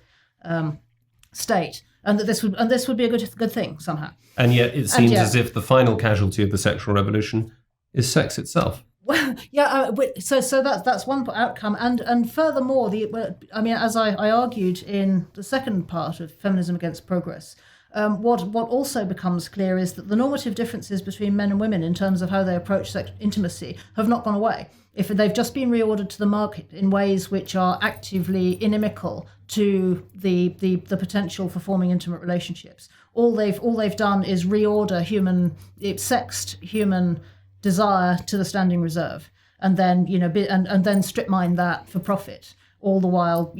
state, and that this would be a good thing somehow. And yet it seems as if the final casualty of the sexual revolution is sex itself. Well, yeah. So that's one outcome, and furthermore, as I argued in the second part of Feminism Against Progress, what also becomes clear is that the normative differences between men and women in terms of how they approach intimacy have not gone away. If they've just been reordered to the market in ways which are actively inimical to the potential for forming intimate relationships, all they've done is reorder sexed human desire to the standing reserve, and then and then strip mine that for profit, all the while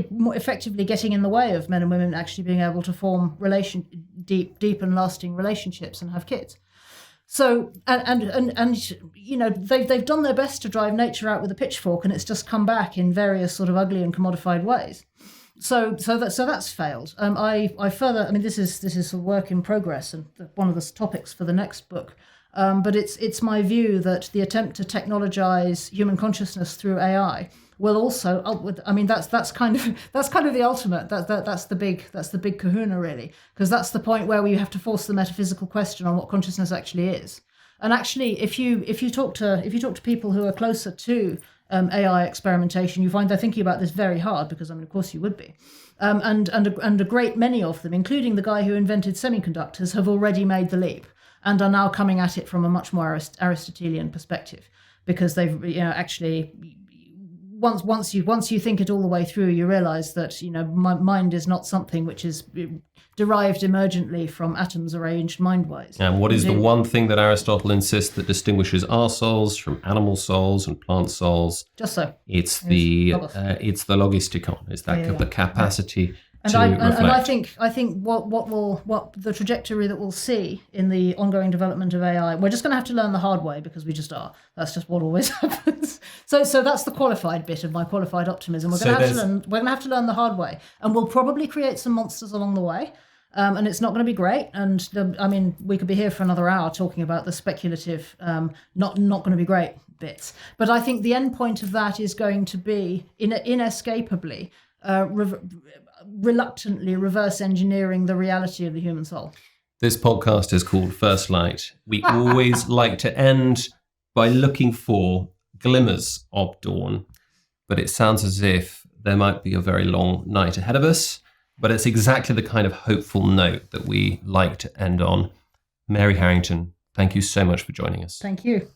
more effectively getting in the way of men and women actually being able to form deep and lasting relationships and have kids. So they've done their best to drive nature out with a pitchfork, and it's just come back in various sort of ugly and commodified ways. So that's failed. This is a work in progress and one of the topics for the next book. But it's my view that the attempt to technologize human consciousness through AI will also. That's kind of the ultimate. That's the big kahuna, really, because that's the point where we have to force the metaphysical question on what consciousness actually is. And actually, if you talk to people who are closer to AI experimentation, you find they're thinking about this very hard, because of course you would be. And a great many of them, including the guy who invented semiconductors, have already made the leap and are now coming at it from a much more Aristotelian perspective, because they've actually once you think it all the way through, you realize that mind is not something which is derived emergently from atoms arranged mind-wise. And what is the one thing that Aristotle insists that distinguishes our souls from animal souls and plant souls? Just so. It's the logistikon. It's the capacity to reflect. And I think what the trajectory that we'll see in the ongoing development of AI, we're just going to have to learn the hard way, because we just are. That's just what always happens. So that's the qualified bit of my qualified optimism. We're going to have to learn the hard way, and we'll probably create some monsters along the way. And it's not going to be great. And we could be here for another hour talking about the speculative, not going to be great bits. But I think the end point of that is going to be inescapably, reluctantly reverse engineering the reality of the human soul. This podcast is called First Light. We always like to end by looking for glimmers of dawn, but it sounds as if there might be a very long night ahead of us. But it's exactly the kind of hopeful note that we like to end on. Mary Harrington, thank you so much for joining us. Thank you.